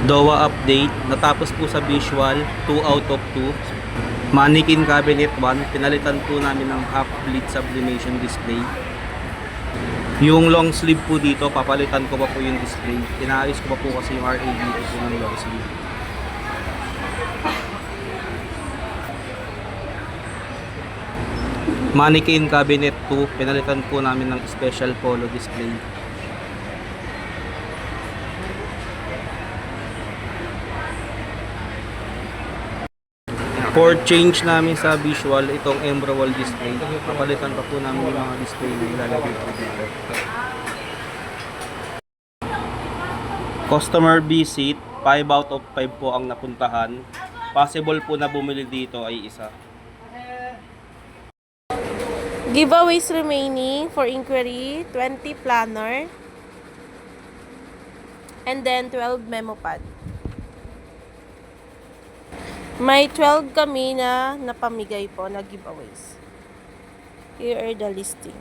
DOA update, natapos po sa visual, 2 out of 2. Mannequin cabinet 1, pinalitan po namin ng half bleed sublimation display. Yung long sleeve po dito, papalitan ko pa po yung display. Inaayos ko pa po kasi yung RA dito po ng long sleeve. Mannequin cabinet 2, pinalitan po namin ng special polo display. For change namin sa visual, itong Embra wall display, papalitan pa po namin yung mga display na ilalagay po dito. Customer visit, 5 out of 5 po ang napuntahan. Possible po na bumili dito ay isa. Giveaways remaining for inquiry, 20 planner, and then 12 memo pad. May 12 kami na napamigay po na giveaways. Here are the listing.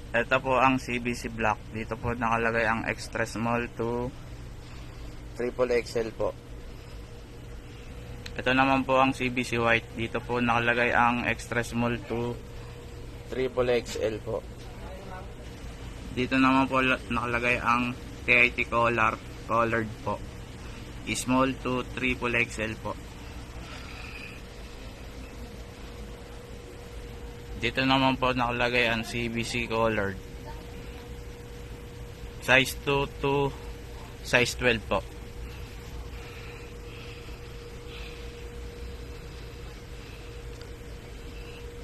Ito po ang CBC Black. Dito po nakalagay ang extra small to triple XL po. Ito naman po ang CBC White. Dito po nakalagay ang extra small to triple XL po. Dito naman po nakalagay ang TIT colored po. Small to triple XL po. Dito naman po nakalagay ang CBC colored. Size 2 to size 12 po.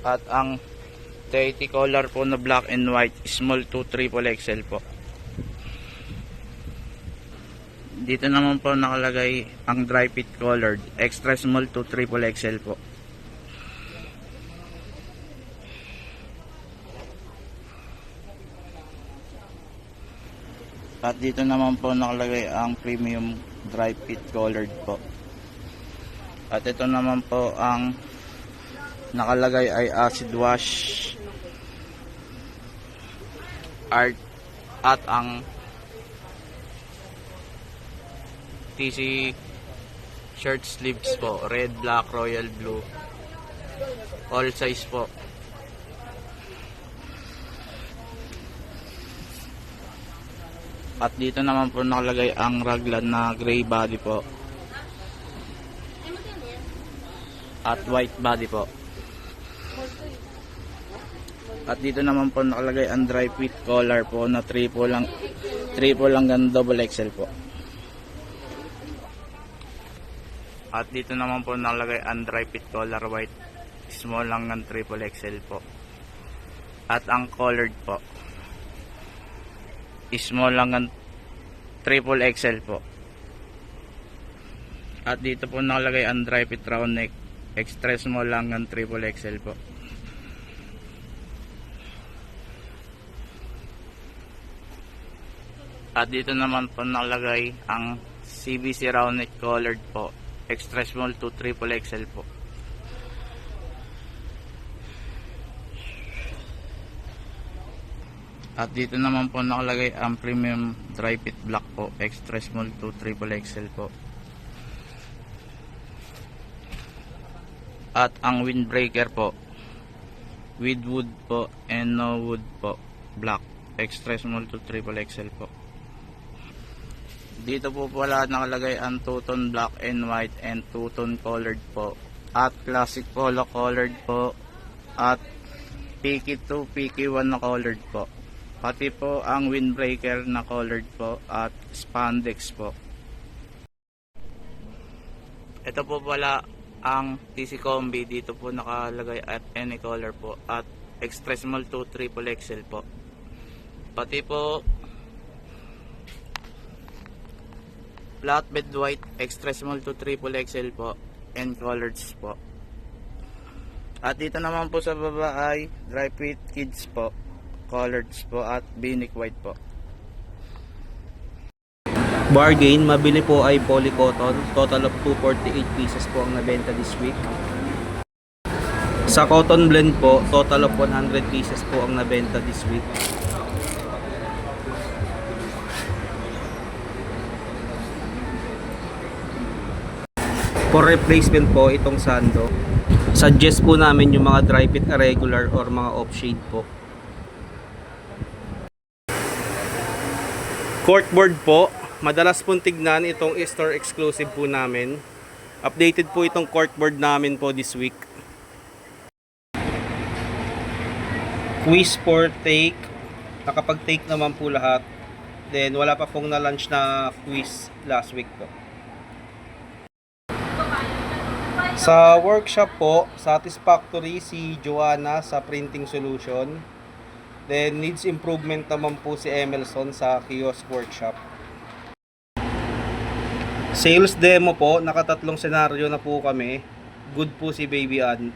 At ang 30 color po na black and white, small to triple XL po. Dito naman po nakalagay ang dry fit colored, extra small to triple XL po. At dito naman po nakalagay ang premium dry fit colored po. At ito naman po ang nakalagay ay acid wash art at ang TC shirt sleeves po, red, black, royal blue, all size po. At dito naman po nakalagay ang raglan na gray body po at white body po. At dito naman po nakalagay ang dry fit collar po na triple hanggang double XL po. At dito naman po nakalagay ang dry fit collar white, small hanggang triple XL po. At ang colored po, small hanggang triple XL po. At dito po nakalagay ang dry fit round neck, extra small hanggang triple XL po. At dito naman po nakalagay ang CBC round neck colored po, extra small to triple XL po. At dito naman po nakalagay ang premium dry fit black po, extra small to triple XL po. At ang windbreaker po, with wood po and no wood po, black, extra small to triple XL po. Dito po pala nakalagay ang two-tone black and white and two-tone colored po. At classic polo colored po. At picky 2, picky 1 na colored po. Pati po ang windbreaker na colored po at spandex po. Ito po pala ang TC Combi. Dito po nakalagay at any color po. At extra small to triple XL po. Pati po flatbed white, extra small to triple XL po, and coloreds po. At dito naman po sa baba ay dry fit kids po, coloreds po at binic white po. Bargain, mabili po ay polycotton, total of 248 pieces po ang nabenta this week. Sa cotton blend po, total of 100 pieces po ang nabenta this week. For replacement po itong sando, suggest po namin yung mga dry fit irregular or mga off shade po. Corkboard po, madalas pong tignan itong store exclusive po namin. Updated po itong corkboard namin po this week. Quiz for take, nakapag-take naman po lahat. Then wala pa pong na-launch na quiz last week po. Sa workshop po, satisfactory si Joanna sa printing solution. Then needs improvement naman po si Emerson sa kiosk workshop. Sales demo po, nakatatlong senaryo na po kami. Good po si Baby Ann.